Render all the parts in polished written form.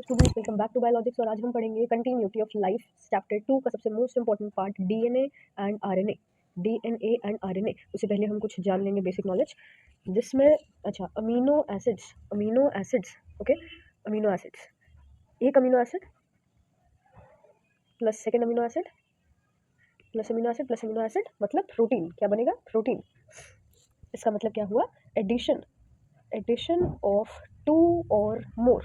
Students, welcome back to biologics. और आज हम पढ़ेंगे कंटिन्यूटी ऑफ लाइफ, चैप्टर 2 का सबसे most important part DNA and RNA. DNA and RNA, उससे पहले हम कुछ जान लेंगे बेसिक नॉलेज, जिसमें amino acids okay, amino acids, एक amino acid plus second amino acid plus amino acid plus amino acid मतलब प्रोटीन। क्या बनेगा? प्रोटीन। इसका मतलब क्या हुआ? एडिशन ऑफ टू और मोर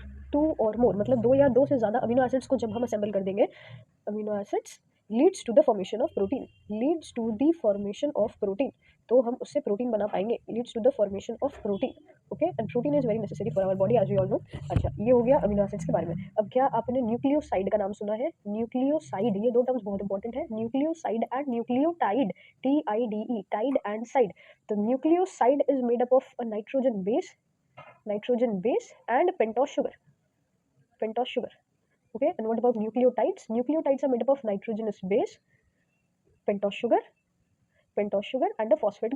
मतलब दो या दो से ज़्यादा अमीनो एसिड्स को जब हम असेंबल कर देंगे, amino acids leads to the formation of protein, तो हम उससे प्रोटीन बना पाएंगे। Leads to the formation of protein, okay, and protein is very necessary for our body as we all know. अच्छा, ये हो गया अमीनो एसिड्स के बारे में। अब क्या आपने न्यूक्लियोसाइड का नाम सुना है? न्यूक्लियोसाइड, ये दो टर्म्स बहुत इंपॉर्टेंट है, nucleoside and nucleotide, TIDE, tide and side. तो nucleoside is made up of a nitrogen base and pentose sugar. Okay, and what about nucleotides? Nucleotides are made up of nitrogenous base, pentose sugar and a phosphate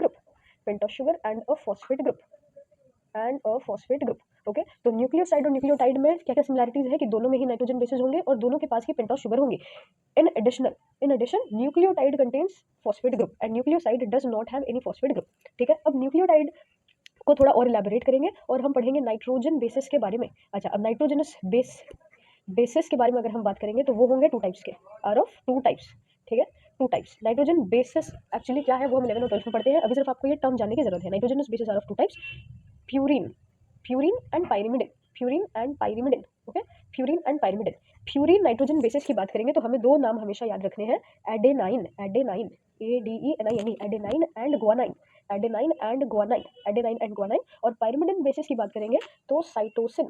group. Okay, तो nucleoside और nucleotide में क्या क्या similarities है कि दोनों में ही nitrogen bases होंगे और दोनों के पास ही पेंटोस शुगर होंगी। In addition nucleotide contains phosphate group and nucleoside does not have any phosphate group. ठीक है, अब न्यूक्लियोटाइड को थोड़ा और इलैबोरेट करेंगे और हम पढ़ेंगे नाइट्रोजन बेसिस के बारे में। अच्छा, अब नाइट्रोजनस बेसिस के बारे में अगर हम बात करेंगे तो वो होंगे टू टाइप्स के, आर ऑफ टू टाइप्स। ठीक है, two types. Nitrogen bases actually क्या है वो हम 11 और 12 में पढ़ते हैं, अभी सिर्फ आपको ये टर्म जानने की जरूरत है। Nitrogenous bases are of two types, purine and pyrimidine. Okay, purine and pyrimidine. Purine nitrogen bases की बात करेंगे तो हमें दो नाम हमेशा याद रखने हैं, adenine ADENINE, adenine and guanine. और पाइरिमिडिन बेसिस की बात करेंगे तो cytosine,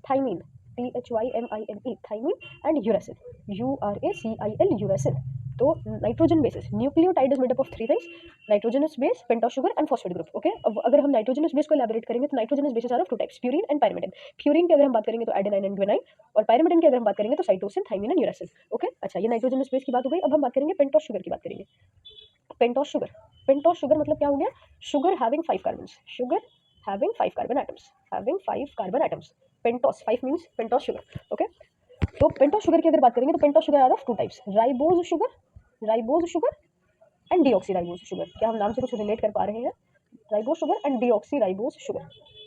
thymine, THYMINE, thymine and uracil, URACIL, uracil. तो nitrogen bases, nucleotide is made up of three things, nitrogenous base, pentose sugar and phosphate group. Okay, अब अगर हम nitrogenous base को एलैबोरेट करेंगे तो nitrogenous bases are of two types, purine and pyrimidine. Purine की अगर हम बात करेंगे तो एडेनाइन एंड ग्वानाइन, और पाइरिमिडिन की अगर हम बात करेंगे तो cytosine, thymine and uracil. Okay, अच्छा, ये नाइट्रोजनस बेस की बात हो गई। अब हम बात करेंगे पेंटोस शुगर की बात करेंगे। पेंटोस शुगर मतलब क्या हो गया? Sugar having 5 carbons, carbon atoms. Pentose 5 means pentose sugar. Okay, तो पेंटोस शुगर की अगर बात करेंगे तो pentose sugar are of two types, ribose sugar and deoxy sugar. क्या हम नाम से कुछ रिलेट कर पा रहे हैं? Ribose sugar and deoxy sugar.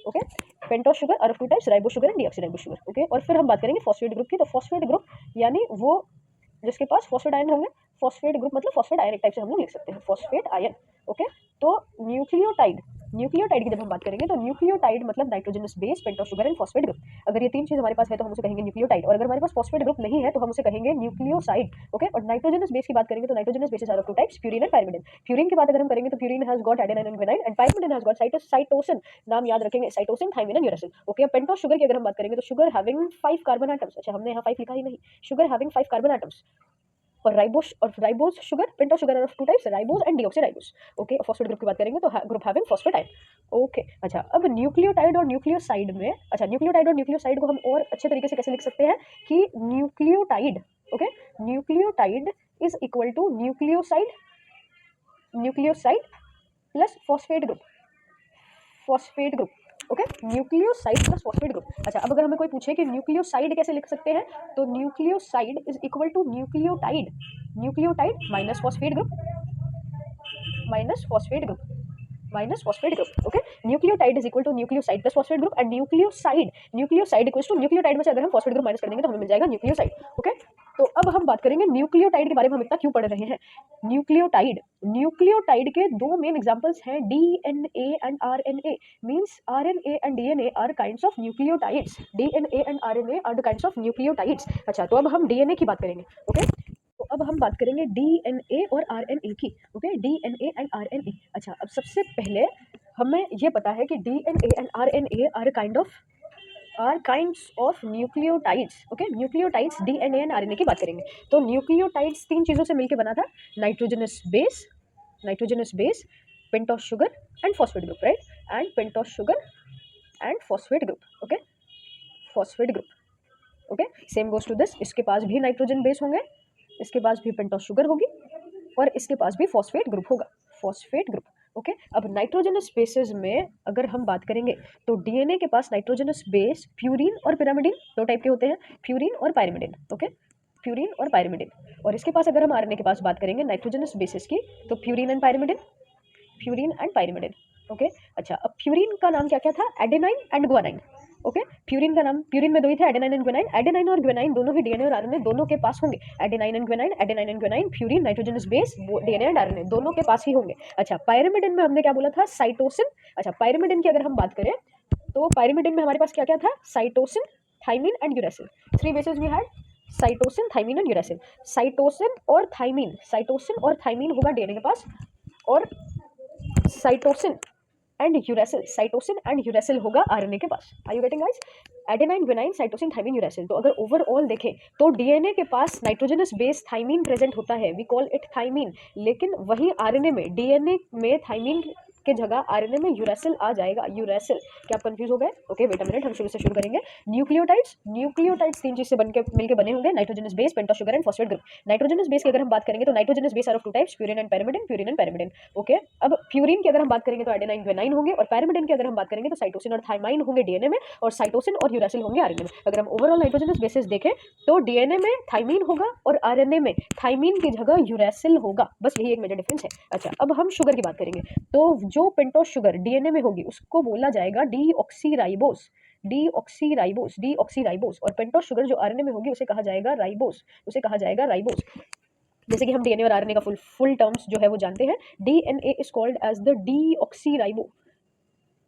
Okay, pentose sugar are of two types, ribose sugar and deoxy sugar. Okay, और फिर हम बात करेंगे फॉस्फेट ग्रुप की। तो फॉस्फेट ग्रुप यानी वो जिसके पास फॉस्फेट आयन होंगे। फॉस्फेट ग्रुप मतलब फॉस्फेट आयन, एक टाइप से हम लोग लिख सकते हैं, फॉस्फेट आयन। ओके, तो न्यूक्लियोटाइड की जब हम बात करेंगे तो न्यूक्लियोटाइड मतलब nitrogenous base, pentose sugar and phosphate group. अगर ये तीन चीज हमारे पास है तो हम उसे कहेंगे न्यूक्लियोटाइड, और अगर हमारे पास फॉस्फेट ग्रुप नहीं है तो हम उसे कहेंगे न्यूक्लियोसाइड। ओके, और नाइट्रोजनस बेस की बात करेंगे तो nitrogenous bases are of two types, purine and pyrimidine. Purine की बात अगर हम करेंगे तो purine has got adenine and guanine and pyrimidine has got cytosine. नाम याद रखेंगे, cytosine, thymine and uracil. Okay, अब पेंटोस शुगर की अगर हम बात करेंगे तो शुगर हैविंग 5 कार्बन एटम्स। अच्छा, हमने यहाँ 5 लिखा ही नहीं, शुगर हैविंग 5 कार्बन एटम्स। और ribose sugar, pentose sugar are of two types, ribose and deoxyribose. Okay, phosphate group की बात करेंगे तो group having phosphate ion. Okay, अच्छा, अब न्यूक्लियोटाइड और न्यूक्लियोसाइड में, अच्छा, न्यूक्लियोटाइड और न्यूक्लियोसाइड को हम और अच्छे तरीके से कैसे लिख सकते हैं कि nucleotide, okay, nucleotide is equal to nucleoside plus phosphate group. Okay, nucleoside plus phosphate group. अच्छा, अब अगर हमें कोई पूछे कि न्यूक्लियोसाइड कैसे लिख सकते हैं तो nucleoside is equal to nucleotide minus phosphate group. Okay, nucleotide is equal to nucleoside plus phosphate group and nucleoside equals to nucleotide में से अगर हम फॉस्फेट ग्रुप माइनस कर देंगे तो हमें मिल जाएगा न्यूक्लियोसाइड। ओके, तो अब हम बात करेंगे न्यूक्लियोटाइड के बारे में हम इतना क्यों पढ़ रहे हैं। न्यूक्लियोटाइड के दो मेन एग्जांपल्स हैं, DNA and RNA. Means RNA and DNA are kinds of nucleotides. DNA and RNA are the kinds of nucleotides. अच्छा, तो अब हम डीएनए की बात करेंगे। ओके, तो अब हम बात करेंगे डीएनए और आरएनए की। Okay, DNA and RNA. अच्छा, अब सबसे पहले हमें ये पता है कि DNA and RNA are kinds of nucleotides. Okay, nucleotides, DNA and RNA की बात करेंगे तो न्यूक्लियोटाइड्स तीन चीजों से मिलकर बना था, nitrogenous base, pentose sugar and phosphate group, right, and pentose sugar and phosphate group. Okay, phosphate group. Okay, same goes to this, इसके पास भी नाइट्रोजन बेस होंगे, इसके पास भी पेंटोस शुगर होगी और इसके पास भी फॉस्फेट ग्रुप होगा, फॉस्फेट ग्रुप। Okay, okay. अब नाइट्रोजनस बेसेस में अगर हम बात करेंगे तो डीएनए के पास नाइट्रोजनस बेस प्यूरिन और पिरामिडिन दो टाइप के होते हैं, प्यूरिन और पायरिमिडिन। ओके, प्यूरिन और पायरिमिडिन। और इसके पास अगर हम आरएनए के पास बात करेंगे नाइट्रोजनस बेसिस की, तो purine and pyrimidine, purine and pyrimidine. Okay, अच्छा अब प्यूरिन का नाम क्या क्या था, adenine and guanine. Okay, purine का नाम, प्यूरिन में दो ही थे, एडेनाइन एंड ग्वानाइन। एडेनाइन और ग्वानाइन दोनों ही डीएनए और आरएनए दोनों के पास होंगे। Adenine and guanine, adenine and guanine, purine nitrogenous base, DNA and RNA दोनों के पास ही होंगे। अच्छा, पायरिमिडिन में हमने क्या बोला था, साइटोसिन। अच्छा, पायरिमिडिन की अगर हम बात करें तो पायरिमिडिन में हमारे पास क्या क्या था, cytosine, thymine and uracil. Three bases we had, cytosine, thymine and uracil. Cytosine और थाइमिन, साइटोसिन और थाइमिन होगा डीएनए के पास, और cytosine and uracil, cytosine and uracil होगा आरएनए के पास। Are you getting guys? Adenine, guanine, cytosine, thymine, uracil. तो अगर ओवरऑल देखें तो डीएनए के पास नाइट्रोजनस बेस थाइमिन प्रेजेंट होता है, वी कॉल इट थाइमिन। लेकिन वही आरएनए में, डीएनए में थाइमिन के जगह आरएनए में यूरेसिल आ जाएगा, यूरेसिल। क्या आप कंफ्यूज हो गए? ओके, वेट अ मिनट, हम शुरू से शुरू करेंगे। न्यूक्लियोटाइड्स, न्यूक्लियोटाइड्स तीन चीज से बनके मिलके बने होंगे, nitrogenous base, pentose sugar and phosphate group. Nitrogenous base की अगर हम बात करेंगे तो nitrogenous base are of two types, purine and pyrimidine, purine and pyrimidine. Okay, अब प्यूरिन की अगर हम बात करेंगे तो एडेनाइन, ग्वानाइन होंगे, और पैरामिडिन की अगर हम बात करेंगे तो साइटोसिन और थाइमाइन होंगे डीएनए में, और साइटोसिन और यूरेसिल होंगे आरएनए में। अगर हम ओवरऑल नाइट्रोजनस बेसिस देखें तो डीएनए में थाइमिन होगा और आरएनए में थाइमिन की जगह यूरेसिल होगा, बस यही एक मेजर डिफरेंस है। अच्छा, अब हम शुगर की बात करेंगे तो जो पेंटोस शुगर डीएनए में होगी उसको बोला जाएगा डीऑक्सीराइबोस, डीऑक्सीराइबोस, डीऑक्सीराइबोस। और पेंटोस शुगर जो आरएनए में होगी उसे कहा जाएगा राइबोस, उसे कहा जाएगा राइबोस। जैसे कि हम डीएनए और आरएनए का फुल टर्म्स जो है वो जानते हैं। DNA is called as the deoxyribo,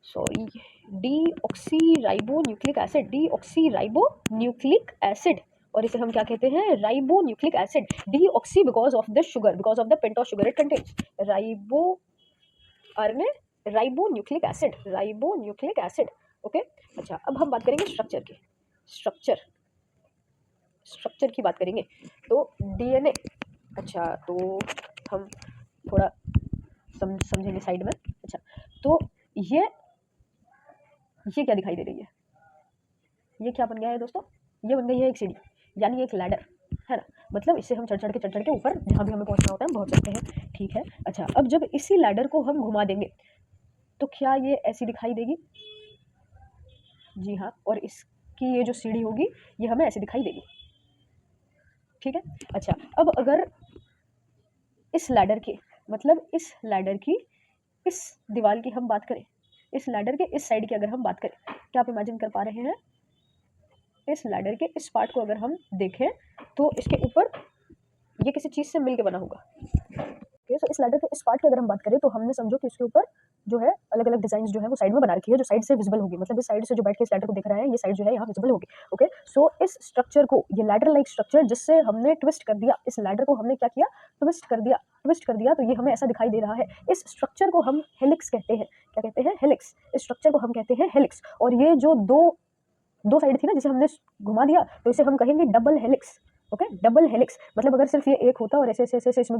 sorry, deoxyribo nucleic acid, deoxyribo nucleic acid. और इसे हम क्या कहते हैं, ribo nucleic acid. Deoxy because of the sugar, because of the pentose sugar it contains. Ribo RNA, ribo nucleic acid, ribo nucleic acid. Okay, अच्छा अब हम बात करेंगे स्ट्रक्चर की, स्ट्रक्चर, स्ट्रक्चर की बात करेंगे तो डीएनए। अच्छा, तो हम थोड़ा समझेंगे साइड में। अच्छा, तो ये क्या दिखाई दे रही है, ये क्या बन गया है दोस्तों, ये बन गई है एक सीढ़ी, यानी एक लैडर, है ना। मतलब इससे हम चढ़ चढ़ के ऊपर जहाँ भी हमें पहुंचना होता है हम पहुंच सकते हैं, ठीक है। अच्छा, अब जब इसी लैडर को हम घुमा देंगे तो क्या ये ऐसी दिखाई देगी? जी हाँ, और इसकी ये जो सीढ़ी होगी ये हमें ऐसी दिखाई देगी, ठीक है। अच्छा, अब अगर इस लैडर की, मतलब इस लैडर की इस दीवार की हम बात करें, इस लैडर के इस साइड की अगर हम बात करें, क्या आप इमेजिन कर पा रहे हैं? इस लैडर के इस पार्ट को अगर हम देखें तो इसके ऊपर ये किसी चीज से मिलके बना होगा। ओके, सो इस लैडर के इस पार्ट की अगर हम बात करें तो हमने समझो कि इसके ऊपर जो है अलग अलग डिजाइन जो है वो साइड में बना रखी है, जो साइड से विजिबल होगी। मतलब इस साइड से जो बैठ के इस लैडर को देख रहा है, ये साइड जो है यहाँ विजिबल होगी। ओके, सो इस स्ट्रक्चर को, ये लैडर लाइक स्ट्रक्चर जिससे हमने ट्विस्ट कर दिया, इस लैडर को हमने क्या किया, ट्विस्ट कर दिया, ट्विस्ट कर दिया, तो ये हमें ऐसा दिखाई दे रहा है। इस स्ट्रक्चर को हम हेलिक्स कहते हैं। क्या कहते हैं? हेलिक्स। इस स्ट्रक्चर को हम कहते हैं हेलिक्स। और ये जो दो साइड थी ना जिसे हमने घुमा दिया, तो इसे हम कहेंगे double helix. Okay, double helix. मतलब अगर सिर्फ ये एक होता और ऐसे ऐसे ऐसे इसमें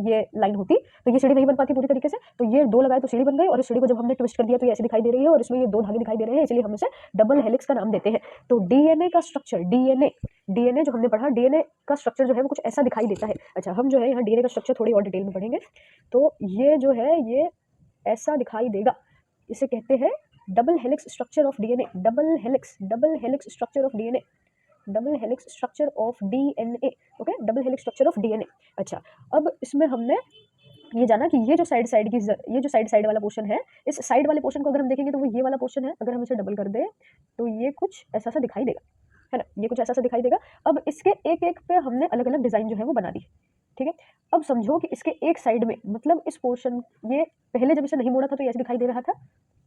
ये लाइन होती तो ये सीढ़ी नहीं बन पाती पूरी तरीके से। तो ये दो लगाए तो सीढ़ी बन गई, और इस सीढ़ी को जब हमने ट्विस्ट कर दिया तो ये ऐसे दिखाई दे रही है, और इसमें ये दो धागे दिखाई दे रहे हैं, इसलिए हम इसे डबल हेलिक्स का नाम देते हैं। तो डीएनए का स्ट्रक्चर, डीएनए जो हमने पढ़ा, डीएनए का स्ट्रक्चर जो है वो कुछ ऐसा दिखाई देता है। अच्छा, हम जो है यहाँ डीएनए का स्ट्रक्चर थोड़ी और डिटेल में पढ़ेंगे। तो ये जो है ये ऐसा दिखाई देगा, इसे कहते हैं double helix structure of DNA, double helix structure of DNA, double helix structure of DNA. Okay, double helix structure of DNA. अच्छा, अब इसमें हमने ये जाना कि ये जो साइड वाला पोर्शन है, इस साइड वाले पोर्शन को अगर हम देखेंगे तो वो ये वाला पोर्शन है। अगर हम इसे डबल कर दें तो ये कुछ ऐसा सा दिखाई देगा, है ना, ये कुछ ऐसा सा दिखाई देगा। अब इसके एक एक पे हमने अलग अलग डिजाइन जो है वो बना दी, ठीक है। अब समझो कि इसके एक साइड में, मतलब इस पोर्शन, ये पहले जब इसे नहीं मोड़ा था तो ये ऐसे दिखाई दे रहा था,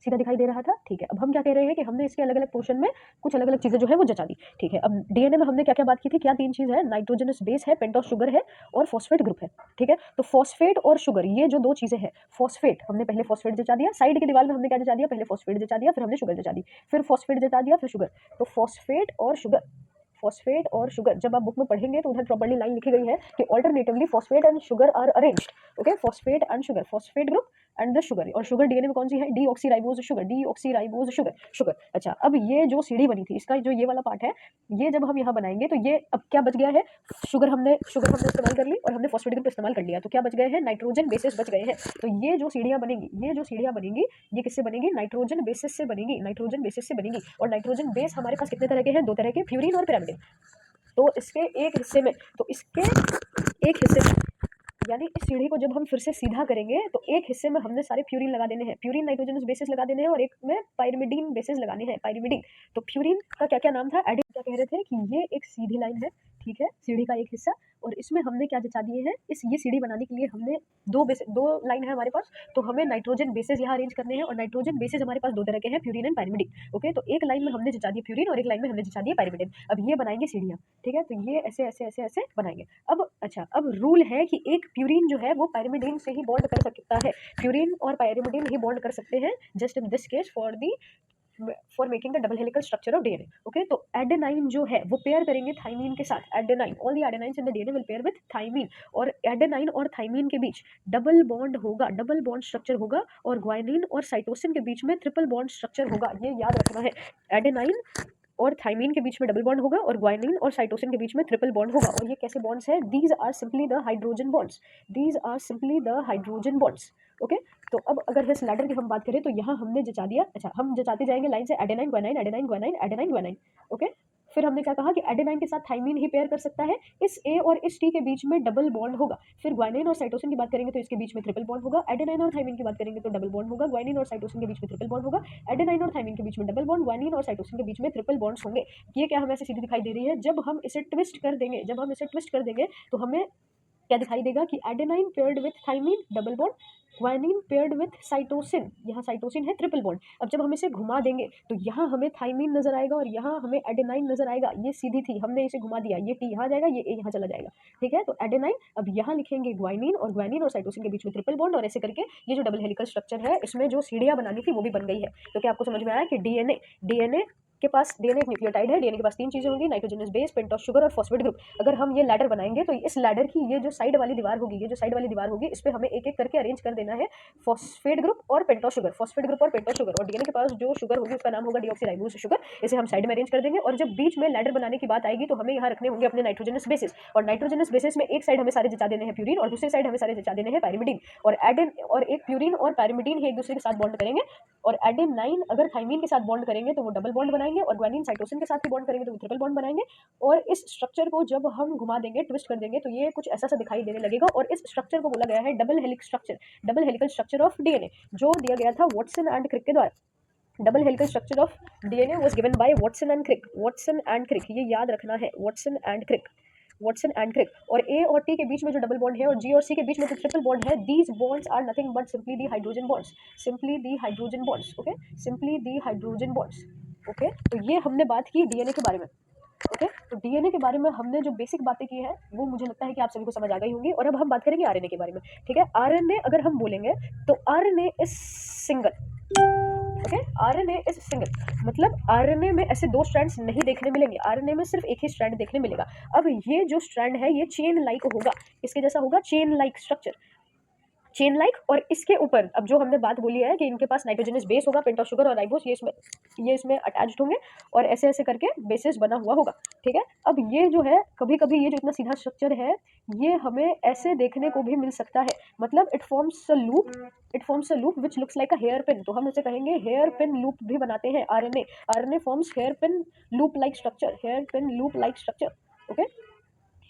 सीधा दिखाई दे रहा था, ठीक है। अब हम क्या कह रहे हैं कि हमने इसके अलग अलग पोर्शन में कुछ अलग अलग चीजें जो है वो जचा दी, ठीक है। अब डीएनए में हमने क्या क्या बात की थी, क्या तीन चीज है, नाइट्रोजनस बेस है, पेंटोस शुगर है, और फॉस्फेट ग्रुप है, ठीक है। तो फॉस्फेट और शुगर, ये जो दो चीजें हैं, फॉस्फेट हमने पहले फॉस्फेट जचा दिया, साइड की दीवार में हमने क्या जचा दिया, पहले फॉस्फेट जचा दिया, फिर हमने शुगर जचा दी, फिर फॉस्फेट जचा दिया, फिर शुगर। तो फॉस्फेट और शुगर, फॉस्फेट और शुगर जब आप बुक में पढ़ेंगे तो उधर प्रॉपर्ली लाइन लिखी गई है कि alternatively phosphate and sugar are arranged. Okay, phosphate and sugar, phosphate group and the sugar, और शुगर डीएनए में कौन सी है, deoxyribose sugar, deoxyribose sugar, sugar. अच्छा, अब ये जो सीढ़ी बनी थी, इसका जो ये वाला पार्ट है, ये जब हम यहाँ बनाएंगे तो ये अब क्या बच गया है, शुगर हमने इस्तेमाल कर ली और हमने फॉस्फेट ग्रुप इस्तेमाल कर लिया, तो क्या बच गए हैं, नाइट्रोजन बेसिस बच गए हैं। तो ये जो सीढ़ियाँ बनेंगी ये किससे बनेगी, नाइट्रोजन बेसिस से बनेगी, नाइट्रोजन बेसिस से बनेगी। और नाइट्रोजन बेस हमारे पास कितने तरह के हैं, 2 तरह के, प्यूरिन और पिरामिडिन। तो इसके एक हिस्से में, यानी इस सीढ़ी को जब हम फिर से सीधा करेंगे तो एक हिस्से में हमने सारे प्यूरिन लगा देने हैं, प्यूरिन नाइट्रोजनस बेसिस लगा देने हैं, और एक में पायरिमिडीन बेसिस लगाने हैं, पायरिमिडीन। तो प्यूरिन का क्या क्या नाम था, एडिन, क्या कह रहे थे कि ये एक सीधी लाइन है, ठीक है, सीढ़ी का एक हिस्सा, और इसमें हमने क्या जचा दिए हैं, ये सीढ़ी बनाने के लिए हमने दो लाइन है हमारे पास, तो हमें नाइट्रोजन बेसिस यहाँ अरेंज करने हैं, और नाइट्रोजन बेसिस हमारे पास 2 तरह के हैं, प्यूरिन एंड पायरिमिडीन। ओके, तो एक लाइन में हमने जचा दिया प्यूरिन और एक लाइन में हमने जचा दिया पायरिमिडीन। अब ये बनाएंगे सीढ़ियाँ, ठीक है, तो ये ऐसे ऐसे ऐसे ऐसे बनाएंगे। अब रूल है कि एक प्यूरिन जो है वो पायरिमिडीन से ही बॉन्ड कर सकता है, प्यूरिन और पायरिमिडीन ही बॉन्ड कर सकते हैं, just in this case for making the double helical structure of DNA. Okay, तो एडेनाइन जो है वो पेयर करेंगे थाइमीन के साथ, adenine, all the adenines in the DNA will pair with thymine, और एडेनाइन और थाइमीन के बीच डबल बॉन्ड होगा, डबल बॉन्ड स्ट्रक्चर होगा, और ग्वाइनिन और साइटोसिन के बीच में ट्रिपल बॉन्ड स्ट्रक्चर होगा, ये याद रखना है। एडेनाइन और थाइमीन के बीच में डबल बॉन्ड होगा, और ग्वाइनिन और साइटोसिन के बीच में ट्रिपल बॉन्ड होगा, और ये कैसे बॉन्ड्स हैं, these are simply the hydrogen bonds, these are simply the hydrogen bonds. Okay, तो अब अगर इस लैडर की हम बात करें तो यहाँ हमने जचा दिया, अच्छा हम जचाते जाएंगे लाइन से, एडेनाइन ग्वाइनाइन, एडेनाइन ग्वाइनाइन, एडेनाइन ग्वाइनाइन। ओके, फिर हमने क्या कहा कि एडेनाइन के साथ थाइमीन ही पेयर कर सकता है, इस ए और इस टी के बीच में डबल बॉन्ड होगा। फिर ग्वाइनाइन और साइटोसिन की बात करेंगे तो इसके बीच में ट्रिपल बॉन्ड होगा, एडेनाइन और थाइमीन की बात करेंगे तो डबल बॉन्ड होगा, ग्वाइनिन और साइटोसिन के बीच में ट्रिपल बॉन्ड होगा, एडेनाइन और थाइमीन के बीच में डबल बॉन्ड, ग्वाइनिन और साइटोसिन के बीच में ट्रिपल बॉन्ड्स होंगे। ये क्या हमें ऐसे सीधी दिखाई दे रही है, जब हम इसे ट्विस्ट कर देंगे तो हमें क्या दिखाई देगा कि adenine paired with thymine double bond, guanine paired with cytosine, यहाँ साइटोसिन है ट्रिपल बॉन्ड। अब जब हम इसे घुमा देंगे तो यहाँ हमें थाइमीन नजर आएगा और यहाँ हमें एडेनाइन नजर आएगा, ये सीधी थी, हमने इसे घुमा दिया, ये टी यहाँ जाएगा, ये ए यहाँ चला जाएगा, ठीक है। तो एडेनाइन, अब यहाँ लिखेंगे ग्वाइनिन, और ग्वाइनिन और साइटोसिन के बीच में ट्रिपल बॉन्ड, और ऐसे करके ये जो डबल हेलिकल स्ट्रक्चर है इसमें जो सीढ़ियाँ बनानी थी वो भी बन गई है। तो क्या आपको समझ में आया कि डीएनए के पास, डीएनए एक न्यूक्लियोटाइड है, डीएनए के पास 3 चीजें होंगी, नाइट्रोजनस बेस, पेंटोस शुगर और फॉस्फेट ग्रुप। अगर हम ये लैडर बनाएंगे तो इस लैडर की ये जो साइड वाली दीवार होगी, इस पे हमें एक एक करके अरेंज कर देना है फॉस्फेट ग्रुप और पेंटोस शुगर, और डीएनए के पास जो शुगर होगी उसका नाम होगा डीऑक्सीराइबोज शुगर। इसे हम साइड में अरेंज कर देंगे, और जब बीच में लैडर बनाने की बात आएगी तो हमें यहाँ रखने होंगे अपने नाइट्रोजनस बेसिस, और नाइट्रोजनस बेसिस में एक साइड हमें सारे जचा देने हैं प्यूरिन, और दूसरी साइड हमें सारे जचा देने हैं पायरिमिडीन, और एक प्यूरिन और पायरिमिडीन ही एक दूसरे के साथ बॉन्ड करेंगे, और एडेनाइन अगर थाइमीन के साथ बॉन्ड करेंगे तो वो डबल बॉन्ड बनाएंगे, और ग्वानिन साइटोसिन के साथ भी बॉन्ड करेंगे तो वो ट्रिपल बॉन्ड बनाएंगे। और इस स्ट्रक्चर को जब हम घुमा देंगे, ट्विस्ट कर देंगे, तो ये कुछ ऐसा सा दिखाई देने लगेगा, और इस स्ट्रक्चर को बोला गया है double helical structure of DNA, जो दिया गया था वॉटसन एंड क्रिक के द्वारा। Double helical structure of DNA was given by Watson and Crick, ये याद रखना है, वॉटसन एंड क्रिक। और ए और टी के बीच में जो डबल बॉन्ड है और जी और सी के बीच में जो ट्रिपल बॉन्ड है, these bonds are nothing but simply the hydrogen bonds, okay, simply the hydrogen bonds. Okay, तो ये हमने बात की डीएनए के बारे में। ओके, तो डीएनए के बारे में हमने जो बेसिक बातें की है वो मुझे लगता है कि आप सभी को समझ आ गई होंगी। और अब हम बात करेंगे आरएनए के बारे में, ठीक है। आरएनए अगर हम बोलेंगे तो RNA is single, okay, RNA is single, मतलब आरएनए में ऐसे 2 स्ट्रैंड्स नहीं देखने मिलेंगे, आरएनए में सिर्फ एक ही स्ट्रैंड देखने मिलेगा। अब ये जो स्ट्रैंड है ये चेन लाइक होगा, इसके जैसा होगा, चेन लाइक स्ट्रक्चर, और इसके ऊपर अब जो हमने बात बोली है कि इनके पास नाइट्रोजनस बेस होगा, पेंटोस शुगर और राइबोस, ये इसमें अटैच्ड होंगे, और ऐसे ऐसे करके बेसिस बना हुआ होगा, ठीक है। अब ये जो है, कभी कभी ये जो इतना सीधा स्ट्रक्चर है ये हमें ऐसे देखने को भी मिल सकता है, मतलब it forms a loop which looks like a hairpin, तो हम इसे कहेंगे हेयर पिन लूप भी बनाते हैं RNA forms hairpin loop like structure, okay,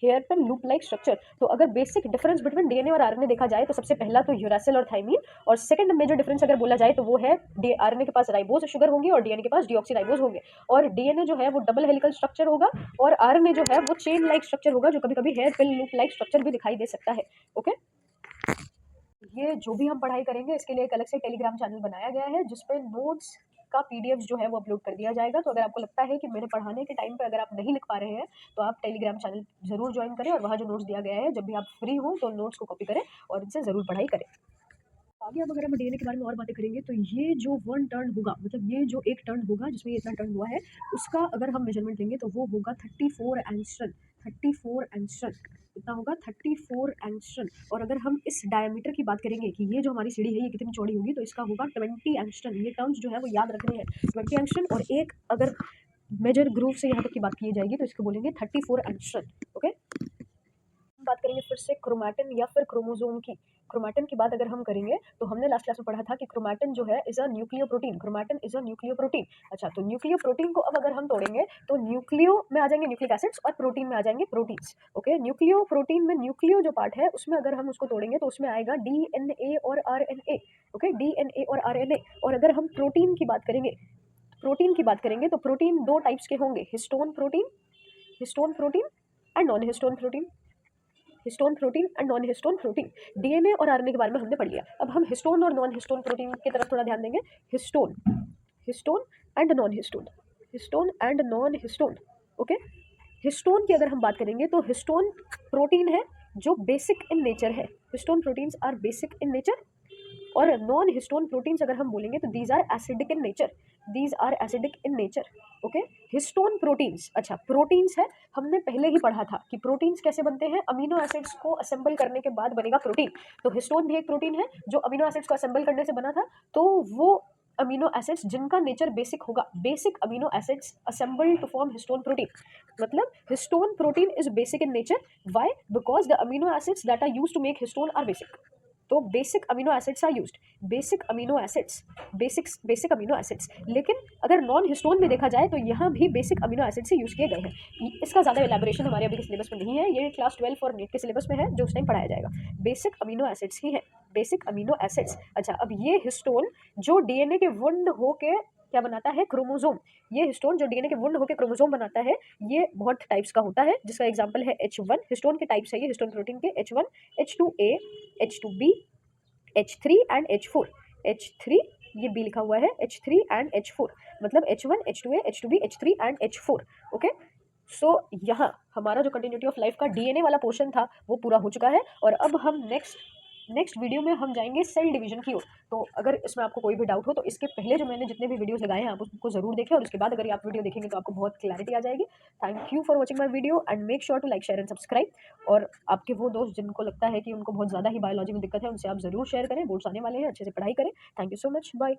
hairpin loop like structure. तो अगर बेसिक डिफरेंस बिटवीन डीएनए और आरएनए देखा जाए तो सबसे पहला तो यूरासिल और थाइमीन, और सेकंड मेजर डिफरेंस अगर बोला जाए तो वो है आरएनए के पास राइबोज शुगर होंगी और डीएनए के पास डीऑक्सीराइबोज होंगे, और डीएनए जो है वो डबल हेलिकल स्ट्रक्चर होगा, और आरएनए जो है वो चेन लाइक स्ट्रक्चर होगा, जो कभी कभी hairpin loop like structure भी दिखाई दे सकता है। ओके, ये जो भी हम पढ़ाई करेंगे इसके लिए एक अलग से टेलीग्राम चैनल बनाया गया है जिसपे नोट्स का पीडीएफ जो है वो अपलोड कर दिया जाएगा। तो अगर आपको लगता है कि मेरे पढ़ाने के टाइम पे अगर आप नहीं लिख पा रहे हैं तो आप टेलीग्राम चैनल जरूर ज्वाइन करें, और वहाँ जो नोट्स दिया गया है जब भी आप फ्री हो तो नोट्स को कॉपी करें और इनसे ज़रूर पढ़ाई करें। आगे अब अगर हम डीएनए के बारे में और बातें करेंगे तो ये जो 1 टर्न होगा, मतलब ये जो एक टर्न होगा जिसमें ये इतना टर्न हुआ है, उसका अगर हम मेजरमेंट लेंगे तो वो होगा 34 एंगस्ट्रम, 34 एंगस्ट्रम, कितना होगा 34 एंगस्ट्रम। और अगर हम इस डायमीटर की बात करेंगे कि ये जो हमारी सीढ़ी है ये कितनी चौड़ी होगी, तो इसका होगा 20 एंगस्ट्रम। ये टर्म्स जो है वो याद रखने हैं, 20 एंगस्ट्रम। और एक अगर मेजर ग्रूव से यहाँ तक की बात की जाएगी तो इसको बोलेंगे 34 एंगस्ट्रम। ओके, बात करेंगे फिर से क्रोमैटिन या फिर क्रोमोसोम की। क्रोमैटिन की बात अगर हम करेंगे तो हमने लास्ट क्लास में पढ़ा था कि क्रोमैटिन जो है is a nucleo protein. Chromatin is a nucleo protein. अच्छा, तो न्यूक्लियो प्रोटीन को अब अगर हम तोड़ेंगे तो न्यूक्लियो में आ जाएंगे न्यूक्लिक एसिड्स और प्रोटीन में आ जाएंगे प्रोटीन्स। ओके, न्यूक्लियो प्रोटीन में न्यूक्लियो जो पार्ट है उसमें अगर हम उसको तोड़ेंगे तो उसमें आएगा डीएनए और आरएनए। ओके, डीएनए और आरएनए। और अगर हम प्रोटीन की बात करेंगे, प्रोटीन की बात करेंगे तो प्रोटीन दो टाइप्स के होंगे, histone protein, histone protein and non histone protein. Histone protein and non histone protein. DNA और आरएनए के बारे में हमने पढ़ लिया। अब हम हिस्टोन और नॉन हिस्टोन प्रोटीन की तरफ थोड़ा ध्यान देंगे। Histone, histone and non histone, histone and non histone. Okay, histone की अगर हम बात करेंगे तो हिस्टोन प्रोटीन है जो बेसिक इन नेचर है। Histone proteins are basic in nature. और नॉन हिस्टोन प्रोटीन्स अगर हम बोलेंगे तो these are acidic in nature, these are acidic in nature. Okay, histone proteins, अच्छा प्रोटीन्स है, हमने पहले ही पढ़ा था कि प्रोटीन्स कैसे बनते हैं, अमीनो एसिड्स को असेंबल करने के बाद बनेगा प्रोटीन। तो हिस्टोन भी एक प्रोटीन है जो अमीनो एसिड्स को असेंबल करने से बना था। तो वो अमीनो एसिड्स जिनका नेचर बेसिक होगा, basic amino acids assemble to form histone protein. मतलब histone protein is basic in nature. Why? Because the amino acids that are used to make histone are basic. तो basic amino acids are used, basic amino acids, basic amino acids. लेकिन अगर non histone में देखा जाए तो यहाँ भी basic amino acids ही use किए गए हैं। इसका ज़्यादा एलैबोरेशन हमारे अभी के सिलेबस में नहीं है, ये क्लास 12 और नीट के सिलेबस में है जो उस टाइम पढ़ाया जाएगा। बेसिक अमीनो एसिड्स ही है, बेसिक अमीनो एसिड्स। अच्छा, अब ये हिस्टोन जो डीएनए के वुंड होके क्या बनाता है, क्रोमोसोम। ये हिस्टोन जो डीएनए के वुंड होकर क्रोमोसोम बनाता है, ये बहुत टाइप्स का होता है, जिसका एग्जांपल है H1। हिस्टोन के टाइप्स है ये हिस्टोन प्रोटीन के, H1, H2A, H2B, H3 and H4। H3 ये B लिखा हुआ है, H3 एंड H4, मतलब H1, H2A, H2B, H3 and H4। Okay, सो यहाँ हमारा जो कंटिन्यूटी ऑफ लाइफ का डीएनए वाला पोर्शन था वो पूरा हो चुका है। और अब हम नेक्स्ट वीडियो में हम जाएंगे सेल डिवीजन की ओर। तो अगर इसमें आपको कोई भी डाउट हो तो इसके पहले जो मैंने जितने भी वीडियोस लगाए हैं आप उसको जरूर देखें, और उसके बाद अगर आप वीडियो देखेंगे तो आपको बहुत क्लैरिटी आ जाएगी। Thank you for watching my video and make sure to like, share and subscribe. और आपके वो दोस्त जिनको लगता है कि उनको बहुत ज़्यादा ही बायोलॉजी में दिक्कत है उनसे आप जरूर शेयर करें, बोर्ड्स आने वाले हैं, अच्छे से पढ़ाई करें। Thank you so much, bye.